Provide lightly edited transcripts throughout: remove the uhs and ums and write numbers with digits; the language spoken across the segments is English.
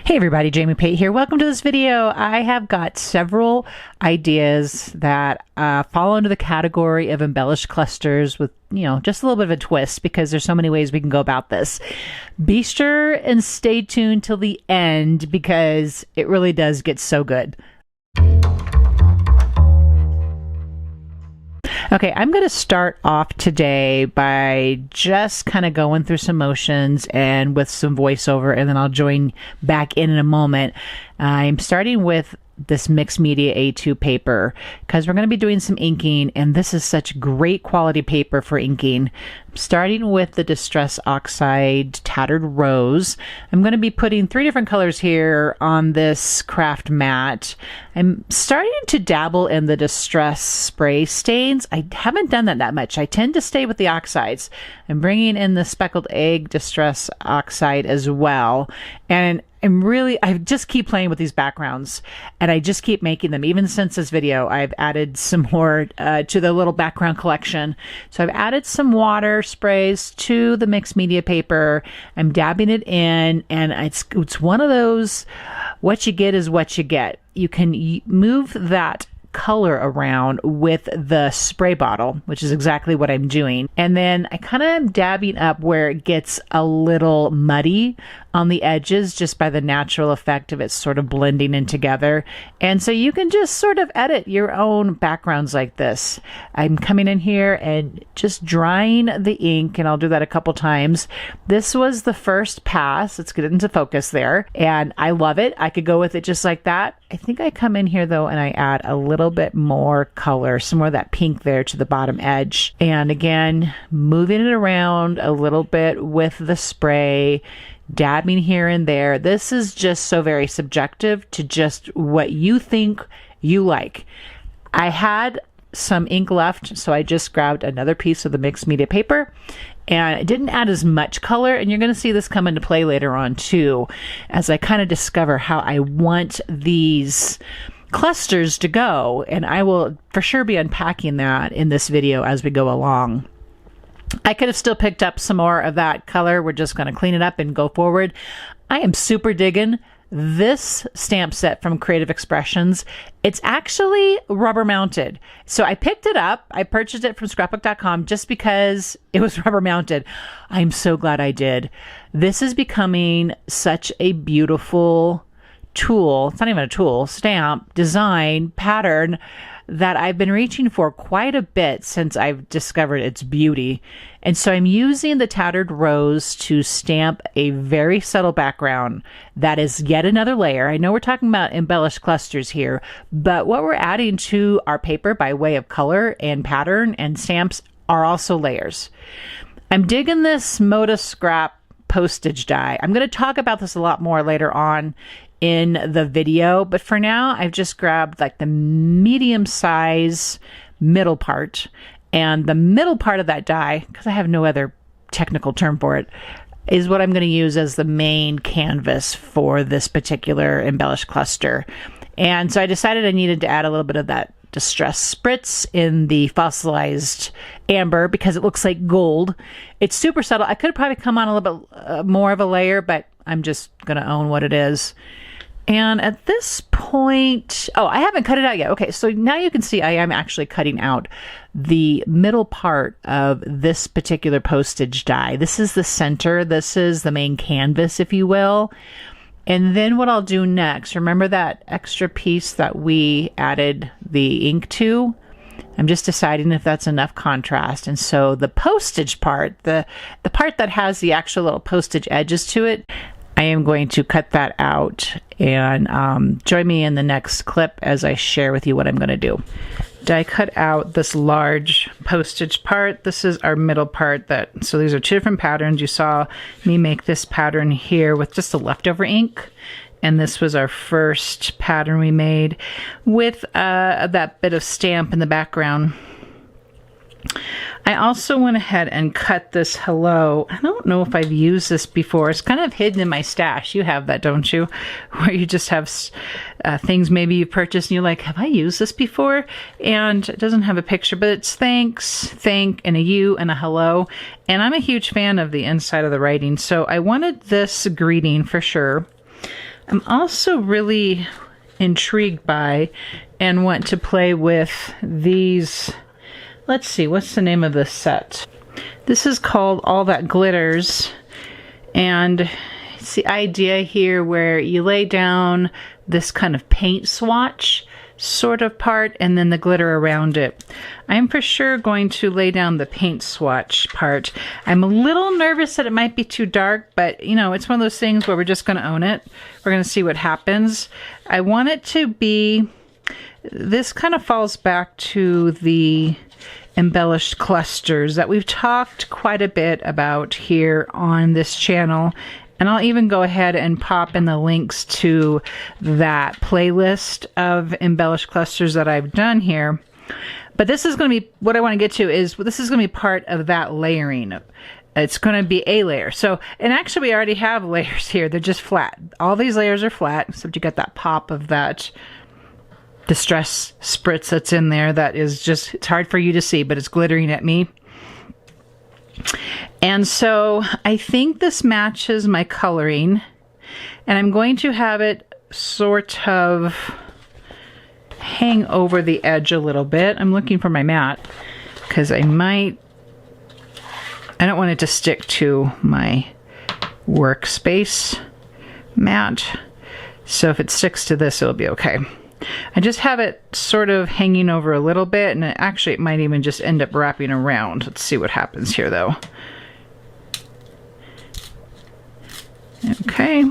Hey everybody, Jamie Pate here. Welcome to this video. I have got several ideas that fall into the category of embellished clusters with, just a little bit of a twist because there's so many ways we can go about this. Be sure and stay tuned till the end because it really does get so good. Okay, I'm going to start off today by just kind of going through some motions and with some voiceover, and then I'll join back in a moment. I'm starting with this mixed media A2 paper because we're going to be doing some inking, and this is such great quality paper for inking. Starting with the Distress Oxide Tattered Rose. I'm going to be putting 3 different colors here on this craft mat. I'm starting to dabble in the Distress spray stains. I haven't done that much. I tend to stay with the oxides. I'm bringing in the Speckled Egg Distress Oxide as well. And I just keep playing with these backgrounds and I just keep making them. Even since this video, I've added some more to the little background collection. So I've added some water sprays to the mixed media paper. I'm dabbing it in, and it's one of those, what you get is what you get. You can move that color around with the spray bottle, which is exactly what I'm doing. And then I kind of am dabbing up where it gets a little muddy on the edges just by the natural effect of it sort of blending in together. And so you can just sort of edit your own backgrounds like this. I'm coming in here and just drying the ink, and I'll do that a couple times. This was the first pass. Let's get it into focus there. And I love it. I could go with it just like that. I think I come in here though and I add a little bit more color, some more of that pink there to the bottom edge. And again, moving it around a little bit with the spray, dabbing here and there. This is just so very subjective to just what you think you like. I had some ink left, so I just grabbed another piece of the mixed media paper, and I didn't add as much color, and you're going to see this come into play later on too, as I kind of discover how I want these clusters to go, and I will for sure be unpacking that in this video as we go along. I could have still picked up some more of that color. We're just going to clean it up and go forward. I am super digging this stamp set from Creative Expressions. It's actually rubber mounted. So I picked it up. I purchased it from ScrapbookCom just because it was rubber mounted. I'm so glad I did. This is becoming such a beautiful tool. It's not even a tool, stamp, design, pattern that I've been reaching for quite a bit since I've discovered its beauty. And so I'm using the Tattered Rose to stamp a very subtle background that is yet another layer. I know we're talking about embellished clusters here, but what we're adding to our paper by way of color and pattern and stamps are also layers. I'm digging this Moda Scrap Postage die. I'm going to talk about this a lot more later on in the video, but for now I've just grabbed like the medium size middle part, and the middle part of that die, because I have no other technical term for it, is what I'm going to use as the main canvas for this particular embellished cluster. And so I decided I needed to add a little bit of that Distress Spritz in the fossilized amber because it looks like gold. It's super subtle. I could probably come on a little bit more of a layer, but I'm just going to own what it is. And at this point, oh, I haven't cut it out yet. Okay, so now you can see I am actually cutting out the middle part of this particular postage die. This is the center. This is the main canvas, if you will. And then what I'll do next, remember that extra piece that we added the ink to? I'm just deciding if that's enough contrast. And so the postage part, the part that has the actual little postage edges to it, I am going to cut that out, and join me in the next clip as I share with you what I'm going to do. I cut out this large postage part. This is our middle part. So these are 2 different patterns. You saw me make this pattern here with just the leftover ink, and this was our first pattern we made with that bit of stamp in the background. I also went ahead and cut this hello. I don't know if I've used this before. It's kind of hidden in my stash. You have that, don't you? Where you just have things maybe you purchased and you're like, have I used this before? And it doesn't have a picture, but it's thanks, thank, and a U and a hello. And I'm a huge fan of the inside of the writing. So I wanted this greeting for sure. I'm also really intrigued by and want to play with these. Let's see, what's the name of this set? This is called All That Glitters, and it's the idea here where you lay down this kind of paint swatch sort of part and then the glitter around it. I'm for sure going to lay down the paint swatch part. I'm a little nervous that it might be too dark, but you know, it's one of those things where we're just going to own it. We're going to see what happens. I want it to be, this kind of falls back to the embellished clusters that we've talked quite a bit about here on this channel. And I'll even go ahead and pop in the links to that playlist of embellished clusters that I've done here. But this is going to be, what I want to get to is, this is going to be part of that layering. It's going to be a layer. So, and actually we already have layers here. They're just flat. All these layers are flat, except you got that pop of that distress spritz that's in there that is just, it's hard for you to see, but it's glittering at me. And so I think this matches my coloring, and I'm going to have it sort of hang over the edge a little bit. I'm looking for my mat because I don't want it to stick to my workspace mat. So if it sticks to this, it'll be okay. I just have it sort of hanging over a little bit, and actually it might even just end up wrapping around. Let's see what happens here though. Okay.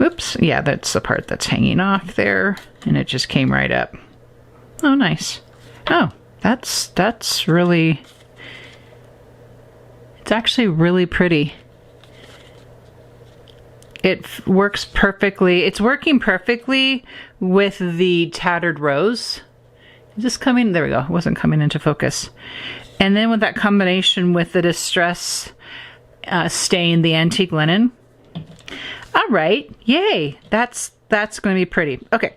Oops. Yeah, that's the part that's hanging off there, and it just came right up. Oh, nice. Oh, that's really, it's actually really pretty. It works perfectly. It's working perfectly with the tattered rose. Is this coming? There we go. It wasn't coming into focus. And then with that combination with the distress stain, the antique linen. All right. Yay. That's going to be pretty. Okay.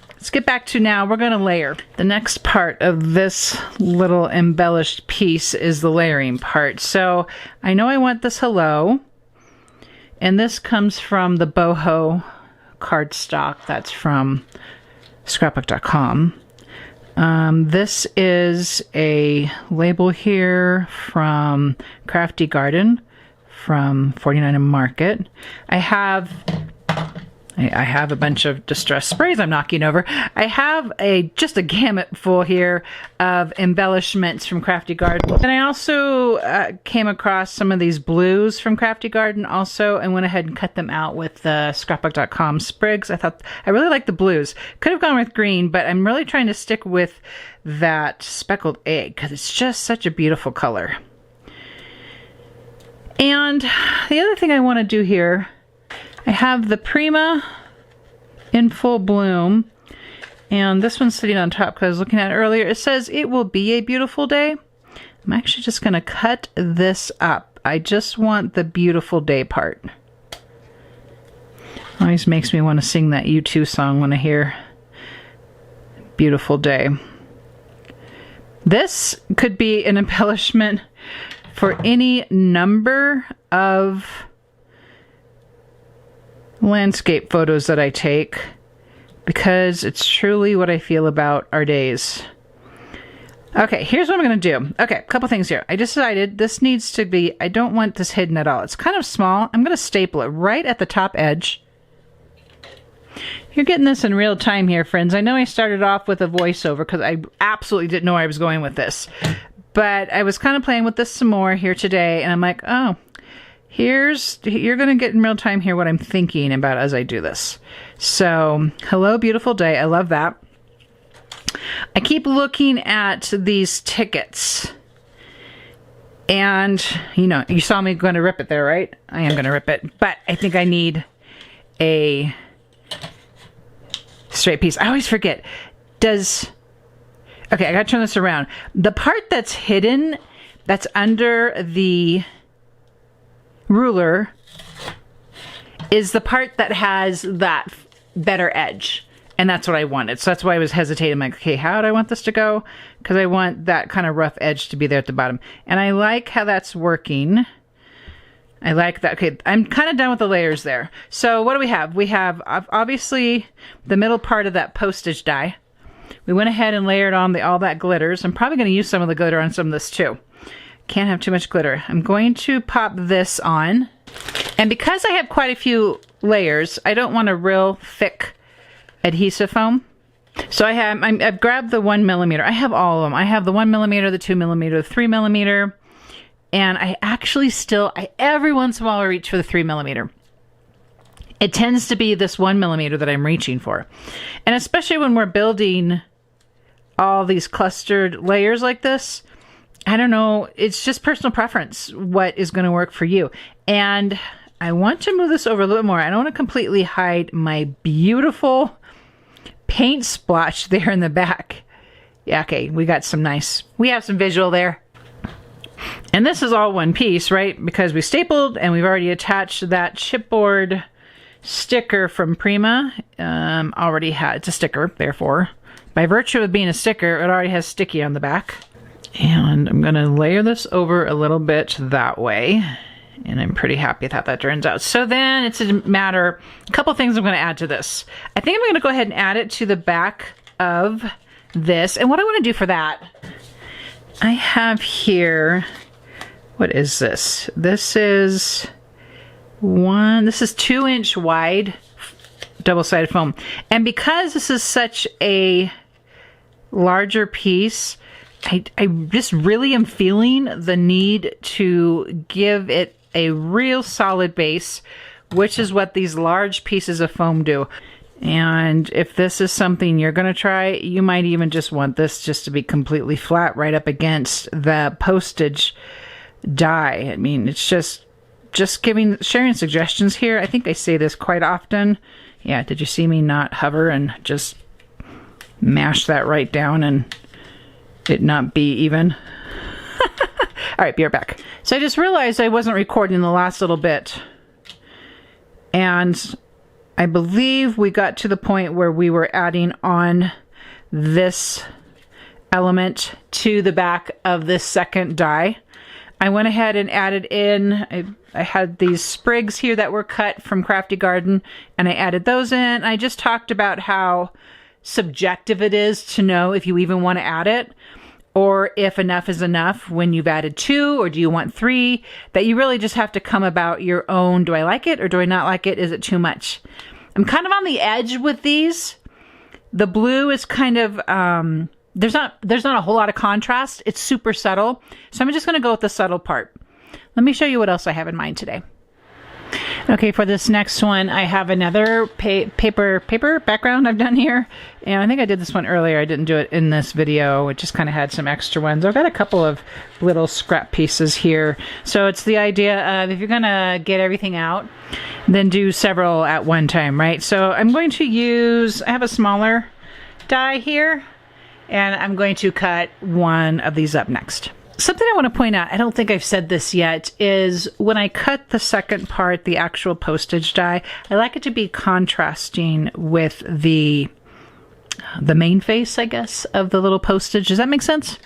Let's get back to now. We're going to layer. The next part of this little embellished piece is the layering part. So I know I want this hello. And this comes from the boho cardstock. That's from ScrapbookCom. This is a label here from Crafty Garden from 49 and Market. I have a bunch of distress sprays I'm knocking over. I have just a gamut full here of embellishments from Crafty Garden. And I also came across some of these blues from Crafty Garden also, and went ahead and cut them out with the ScrapbookCom sprigs. I thought I really like the blues. Could have gone with green, but I'm really trying to stick with that speckled egg because it's just such a beautiful color. And the other thing I want to do here, I have the Prima in full bloom, and this one's sitting on top because I was looking at it earlier. It says it will be a beautiful day. I'm actually just going to cut this up. I just want the beautiful day part. Always makes me want to sing that U2 song when I hear beautiful day. This could be an embellishment for any number of landscape photos that I take, because it's truly what I feel about our days. Okay, here's what I'm going to do. Okay, a couple things here. I decided this needs to be, I don't want this hidden at all. It's kind of small. I'm going to staple it right at the top edge. You're getting this in real time here, friends. I know I started off with a voiceover because I absolutely didn't know where I was going with this. But I was kind of playing with this some more here today, and I'm like, oh, you're going to get in real time here what I'm thinking about as I do this. So, hello, beautiful day. I love that. I keep looking at these tickets. And, you know, you saw me going to rip it there, right? I am going to rip it. But I think I need a straight piece. I always forget. Okay, I got to turn this around. The part that's hidden, that's under the ruler, is the part that has that better edge. And that's what I wanted. So that's why I was hesitating. I'm like, okay, how do I want this to go? Because I want that kind of rough edge to be there at the bottom. And I like how that's working. I like that. Okay, I'm kind of done with the layers there. So what do we have? We have obviously the middle part of that postage die. We went ahead and layered on all that glitters. I'm probably going to use some of the glitter on some of this too. Can't have too much glitter. I'm going to pop this on. And because I have quite a few layers, I don't want a real thick adhesive foam. So I've grabbed the 1mm. I have all of them. I have the 1mm, the 2mm, the 3mm. And I actually every once in a while I reach for the 3mm. It tends to be this 1mm that I'm reaching for. And especially when we're building all these clustered layers like this, I don't know, it's just personal preference what is going to work for you. And I want to move this over a little more. I don't want to completely hide my beautiful paint splotch there in the back. Yeah, okay, we have some visual there. And this is all one piece, right? Because we stapled and we've already attached that chipboard sticker from Prima. It's a sticker, therefore. By virtue of being a sticker, it already has sticky on the back. And I'm going to layer this over a little bit that way. And I'm pretty happy with how that turns out. So then it's a couple things I'm going to add to this. I think I'm going to go ahead and add it to the back of this. And what I want to do for that, I have here, what is this? This is 2-inch wide double-sided foam. And because this is such a larger piece, I just really am feeling the need to give it a real solid base, which is what these large pieces of foam do. And if this is something you're going to try, you might even just want this just to be completely flat right up against the postage die. I mean, it's just sharing suggestions here. I think I say this quite often. Yeah, did you see me not hover and just mash that right down and it not be even? All right, be right back. So I just realized I wasn't recording the last little bit. And I believe we got to the point where we were adding on this element to the back of this second die. I went ahead and added in, I had these sprigs here that were cut from Crafty Garden, and I added those in. I just talked about how subjective it is to know if you even want to add it, or if enough is enough when you've added 2, or do you want 3, that you really just have to come about your own, do I like it or do I not like it? Is it too much? I'm kind of on the edge with these. The blue is kind of, there's not a whole lot of contrast. It's super subtle. So I'm just going to go with the subtle part. Let me show you what else I have in mind today. Okay, for this next one, I have another paper background I've done here. And I think I did this one earlier. I didn't do it in this video. It just kind of had some extra ones. I've got a couple of little scrap pieces here. So it's the idea of if you're going to get everything out, then do several at one time, right? So I'm going to I have a smaller die here, and I'm going to cut one of these up next. Something I want to point out, I don't think I've said this yet, is when I cut the second part, the actual postage die, I like it to be contrasting with the main face, I guess, of the little postage. Does that make sense?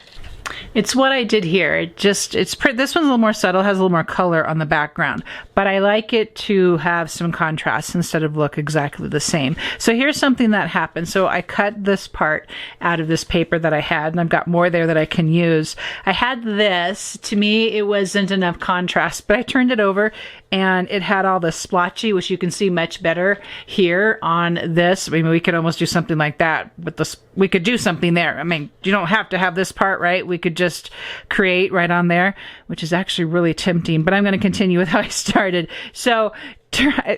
It's what I did here. This one's a little more subtle, has a little more color on the background, but I like it to have some contrast instead of look exactly the same. So here's something that happened. So I cut this part out of this paper that I had, and I've got more there that I can use. I had this. To me, it wasn't enough contrast, but I turned it over and it had all the splotchy, which you can see much better here on this. I mean, we could almost do something like that with this. We could do something there. I mean, you don't have to have this part, right? We could just create right on there, which is actually really tempting, but I'm going to continue with how I started. So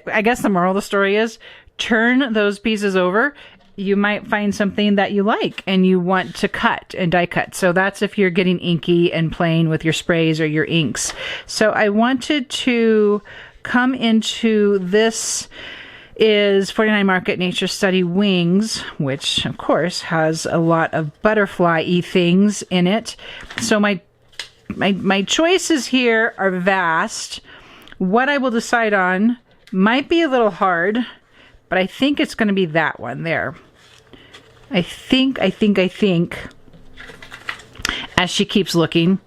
I guess the moral of the story is turn those pieces over. You might find something that you like and you want to cut and die cut. So that's if you're getting inky and playing with your sprays or your inks. So I wanted to come into this is 49 Market Nature Study Wings, which of course has a lot of butterfly-y things in it. So my choices here are vast. What I will decide on might be a little hard, but I think it's going to be that one there. I think, as she keeps looking,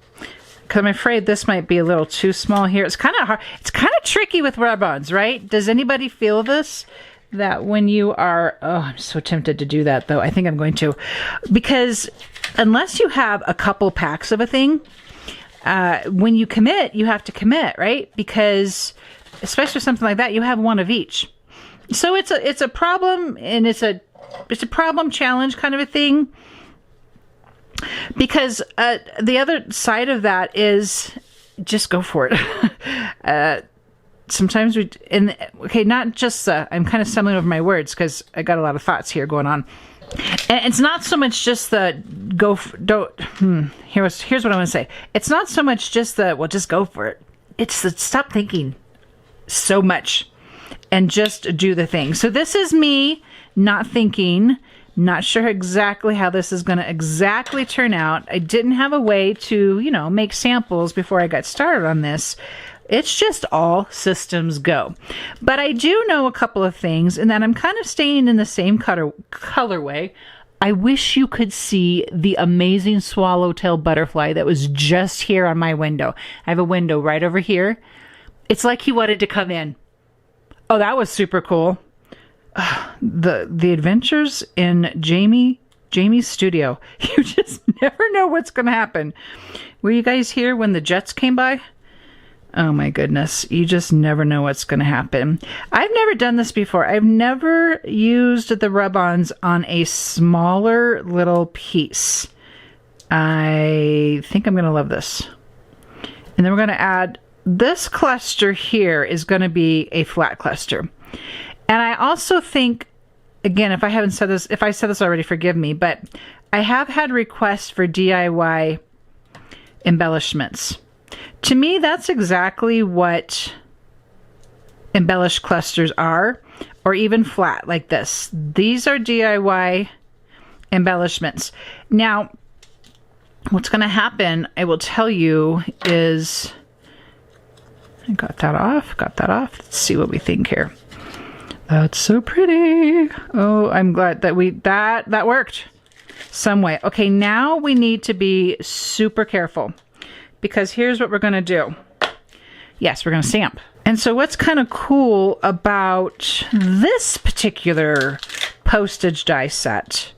because I'm afraid this might be a little too small here. It's kind of hard. It's kind of tricky with rub-ons, right? Does anybody feel this? That when you are, oh, I'm so tempted to do that though. I think I'm going to, because unless you have a couple packs of a thing, when you commit, you have to commit, right? Because especially something like that, you have one of each. So it's a problem, and it's a problem challenge kind of a thing. Because the other side of that is just go for it. Sometimes not just I'm kind of stumbling over my words because I got a lot of thoughts here going on. And it's not so much just the here's what I want to say. It's not so much just just go for it. It's the stop thinking so much and just do the thing. So this is me not thinking, not sure exactly how this is going to exactly turn out. I didn't have a way to, make samples before I got started on this. It's just all systems go. But I do know a couple of things, and that I'm kind of staying in the same colorway. I wish you could see the amazing swallowtail butterfly that was just here on my window. I have a window right over here. It's like he wanted to come in. Oh, that was super cool. The adventures in Jamie's studio. You just never know what's going to happen. Were you guys here when the Jets came by? Oh my goodness. You just never know what's going to happen. I've never done this before. I've never used the rub-ons on a smaller little piece. I think I'm going to love this. And then we're going to add this cluster here is going to be a flat cluster. And I also think, again, if I said this already, forgive me, but I have had requests for DIY embellishments. To me, that's exactly what embellished clusters are, or even flat like this. These are DIY embellishments. Now, what's going to happen, I will tell you, is I got that off. Let's see what we think here. That's so pretty. Oh, I'm glad that that worked some way. Okay, now we need to be super careful, because here's what we're going to do. Yes, we're going to stamp. And so what's kind of cool about this particular postage die set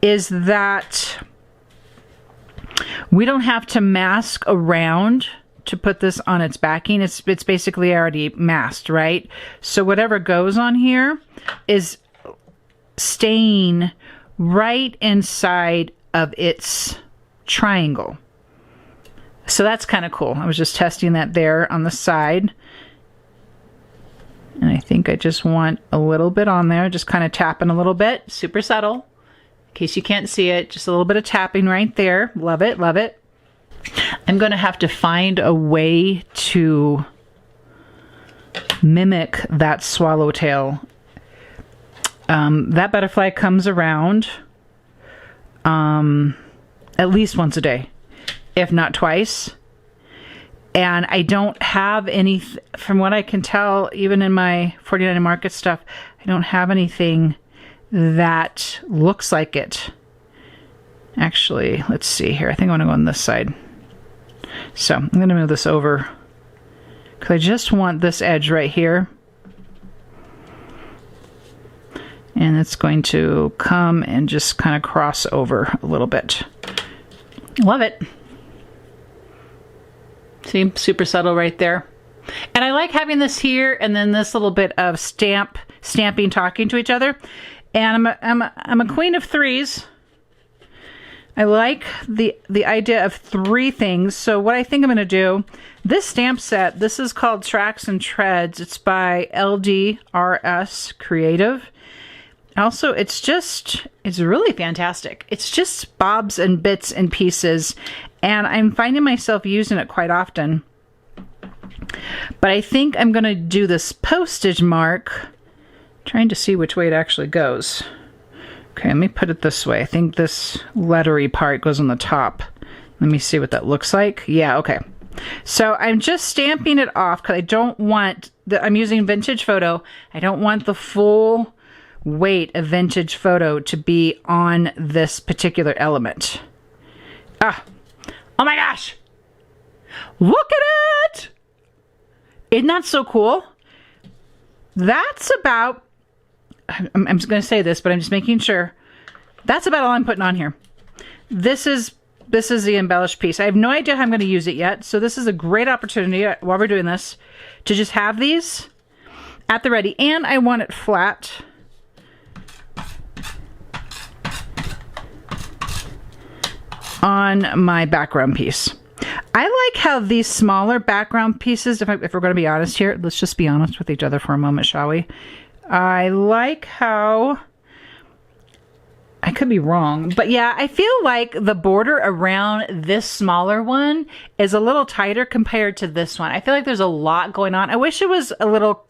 is that we don't have to mask around to put this on its backing. It's basically already masked, right? So whatever goes on here is staying right inside of its triangle. So that's kind of cool. I was just testing that there on the side. And I think I just want a little bit on there, just kind of tapping a little bit, super subtle. In case you can't see it, just a little bit of tapping right there. Love it, love it. I'm going to have to find a way to mimic that swallowtail. That butterfly comes around at least once a day, if not twice. And I don't have any, from what I can tell, even in my 49 Market stuff, I don't have anything that looks like it. Actually, let's see here. I think I want to go on this side. So I'm going to move this over because I just want this edge right here. And it's going to come and just kind of cross over a little bit. Love it. See, super subtle right there. And I like having this here and then this little bit of stamping, talking to each other. And I'm a queen of threes. I like the idea of three things. So what I think I'm going to do, this stamp set, this is called Tracks and Treads. It's by LDRS Creative. Also, it's really fantastic. It's just bobs and bits and pieces, and I'm finding myself using it quite often. But I think I'm going to do this postage mark, trying to see which way it actually goes. Okay, let me put it this way. I think this lettery part goes on the top. Let me see what that looks like. Yeah, okay. So I'm just stamping it off because I don't want, I'm using Vintage Photo. I don't want the full weight of Vintage Photo to be on this particular element. Oh my gosh! Look at it! Isn't that so cool? That's about, I'm just going to say this, but I'm just making sure. That's about all I'm putting on here. This is the embellished piece. I have no idea how I'm going to use it yet, so this is a great opportunity while we're doing this to just have these at the ready. And I want it flat. On my background piece. I like how these smaller background pieces, if we're going to be honest here, let's just be honest with each other for a moment, shall we? I like how, I could be wrong, but yeah, I feel like the border around this smaller one is a little tighter compared to this one. I feel like there's a lot going on. I wish this was a little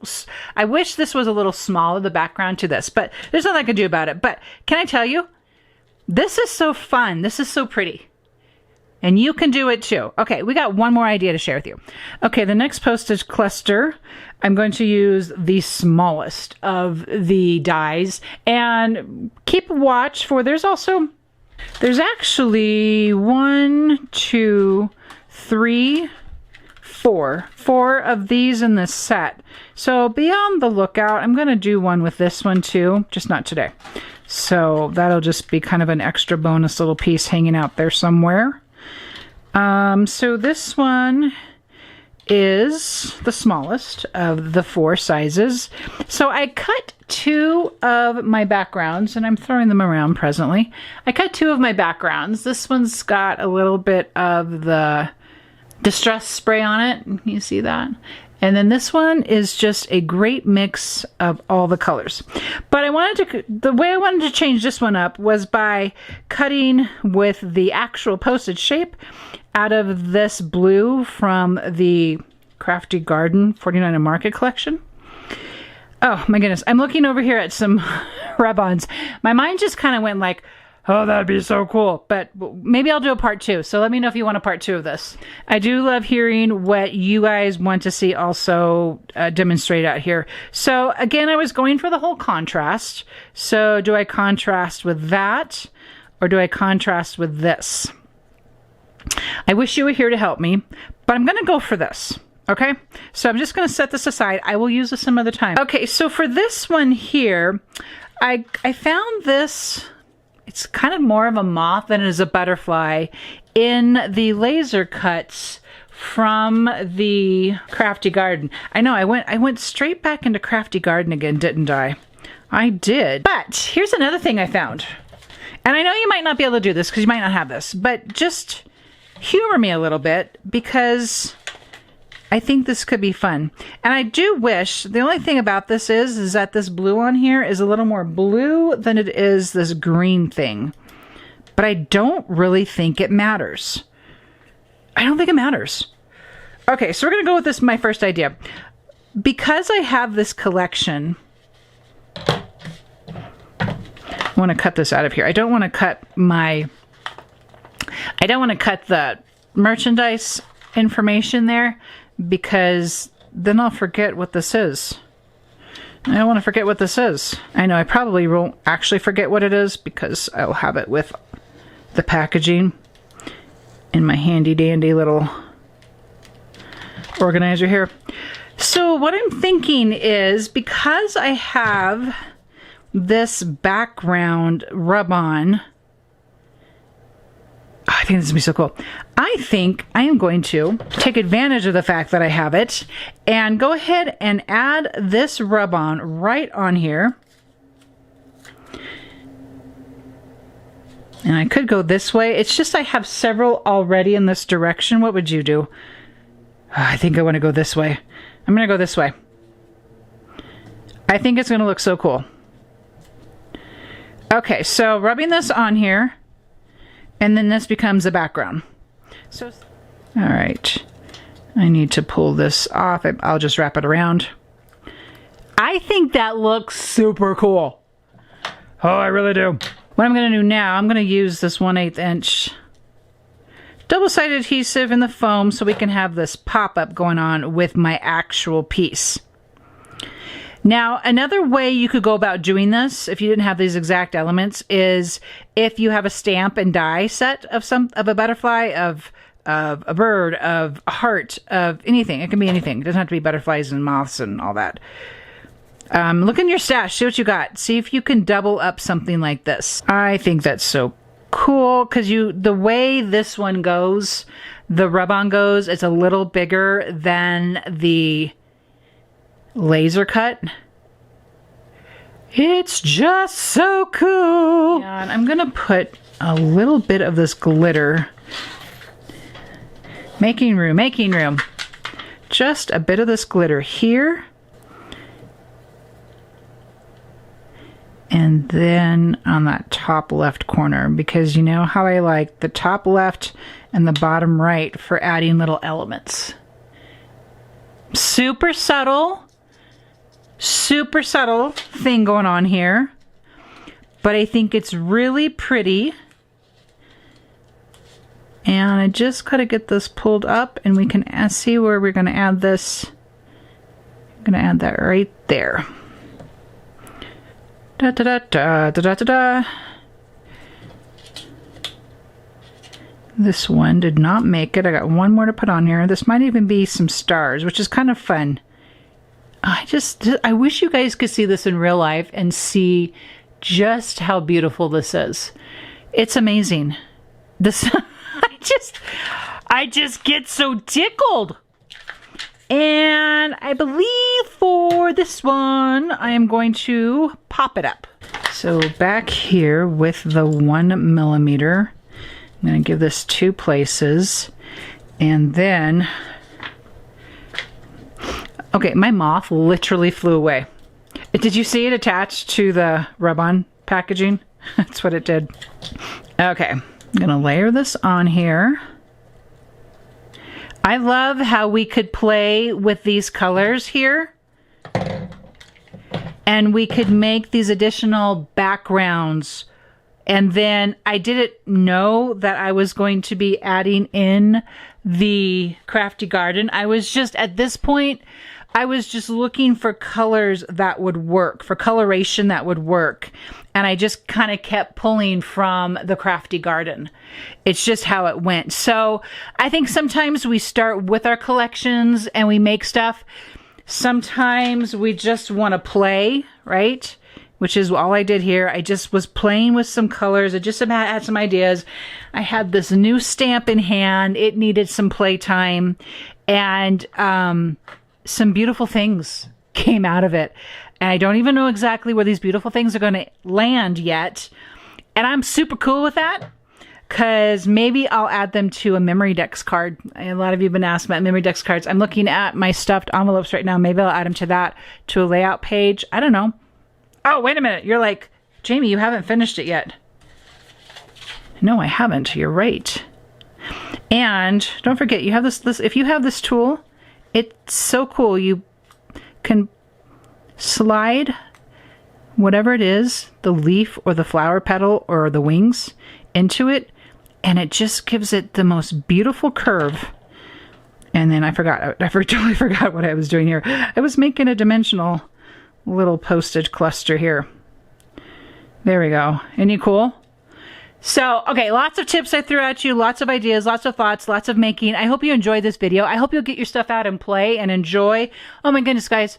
smaller, the background to this, but there's nothing I can do about it. But can I tell you, this is so fun. This is so pretty. And you can do it too. Okay, we got one more idea to share with you. Okay, the next postage cluster, I'm going to use the smallest of the dies. And keep a watch for, there's actually 1, 2, 3, 4. 4 of these in this set. So be on the lookout. I'm going to do one with this one too, just not today. So that'll just be kind of an extra bonus little piece hanging out there somewhere. So this one is the smallest of the 4 sizes. So I cut 2 of my backgrounds, and I'm throwing them around presently. I cut 2 of my backgrounds. This one's got a little bit of the distress spray on it. You see that? And then this one is just a great mix of all the colors. But the way I wanted to change this one up was by cutting with the actual postage shape out of this blue from the Crafty Garden 49 and Market collection. Oh my goodness, I'm looking over here at some rub-ons. My mind just kind of went like, oh, that'd be so cool. But maybe I'll do a part 2. So let me know if you want a part 2 of this. I do love hearing what you guys want to see also demonstrate out here. So again, I was going for the whole contrast. So do I contrast with that, or do I contrast with this? I wish you were here to help me, but I'm going to go for this. Okay, so I'm just going to set this aside. I will use this some other time. Okay, so for this one here, I found this. It's kind of more of a moth than it is a butterfly in the laser cuts from the Crafty Garden. I know I went straight back into Crafty Garden again, didn't I? I did. But here's another thing I found. And I know you might not be able to do this because you might not have this, but just humor me a little bit because I think this could be fun. And I do wish, the only thing about this is that this blue on here is a little more blue than it is this green thing. But I don't really think it matters. I don't think it matters. Okay, so we're going to go with this, my first idea. Because I have this collection, I want to cut this out of here. I don't want to cut the merchandise information there, because then I'll forget what this is. I don't want to forget what this is. I know I probably won't actually forget what it is because I'll have it with the packaging in my handy dandy little organizer here. So what I'm thinking is, because I have this background rub-on, I think this is going to be so cool. I think I am going to take advantage of the fact that I have it and go ahead and add this rub-on right on here. And I could go this way. It's just I have several already in this direction. What would you do? I think I want to go this way. I'm going to go this way. I think it's going to look so cool. Okay, so rubbing this on here. And then this becomes a background. So, all right. I need to pull this off. I'll just wrap it around. I think that looks super cool. Oh, I really do. What I'm going to do now, I'm going to use this 1/8 inch double-sided adhesive in the foam so we can have this pop-up going on with my actual piece. Now, another way you could go about doing this, if you didn't have these exact elements, is if you have a stamp and die set of a butterfly of of a bird, of a heart, of anything. It can be anything. It doesn't have to be butterflies and moths and all that. Look in your stash. See what you got. See if you can double up something like this. I think that's so cool because the way this one goes, the rub-on goes, it's a little bigger than the laser cut. It's just so cool. And I'm gonna put a little bit of this glitter. Making room, making room. Just a bit of this glitter here. And then on that top left corner, because you know how I like the top left and the bottom right for adding little elements. Super subtle thing going on here, but I think it's really pretty. And I just gotta get this pulled up and we can see where we're gonna add this. I'm gonna add that right there. Da da da da da da da da. This one did not make it. I got one more to put on here. This might even be some stars, which is kind of fun. I wish you guys could see this in real life and see just how beautiful this is. It's amazing. This I just get so tickled. And I believe for this one, I am going to pop it up. So back here with the 1 millimeter, I'm going to give this 2 places. And then, okay, my moth literally flew away. Did you see it attached to the rub-on packaging? That's what it did. Okay, I'm going to layer this on here. I love how we could play with these colors here. And we could make these additional backgrounds. And then I didn't know that I was going to be adding in the crafty garden. I was just, at this point, I was just looking for colors that would work, for coloration that would work. And I just kind of kept pulling from the crafty garden. It's just how it went. So I think sometimes we start with our collections and we make stuff. Sometimes we just want to play, right? Which is all I did here. I just was playing with some colors. I just had some ideas. I had this new stamp in hand. It needed some playtime. And some beautiful things came out of it. And I don't even know exactly where these beautiful things are going to land yet. And I'm super cool with that because maybe I'll add them to a memory decks card. A lot of you have been asking about memory decks cards. I'm looking at my stuffed envelopes right now. Maybe I'll add them to that, to a layout page. I don't know. Oh, wait a minute. You're like, Jamie, you haven't finished it yet. No, I haven't. You're right. And don't forget, you have this if you have this tool, it's so cool. You can slide whatever it is, the leaf or the flower petal or the wings, into it, and it just gives it the most beautiful curve. And then I totally forgot what I was doing here. I was making a dimensional little postage cluster here. There we go. Isn't it cool? So, okay, lots of tips I threw at you, lots of ideas, lots of thoughts, lots of making. I hope you enjoyed this video. I hope you'll get your stuff out and play and enjoy. Oh my goodness, guys.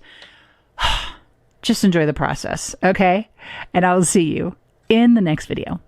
Just enjoy the process, okay? And I'll see you in the next video.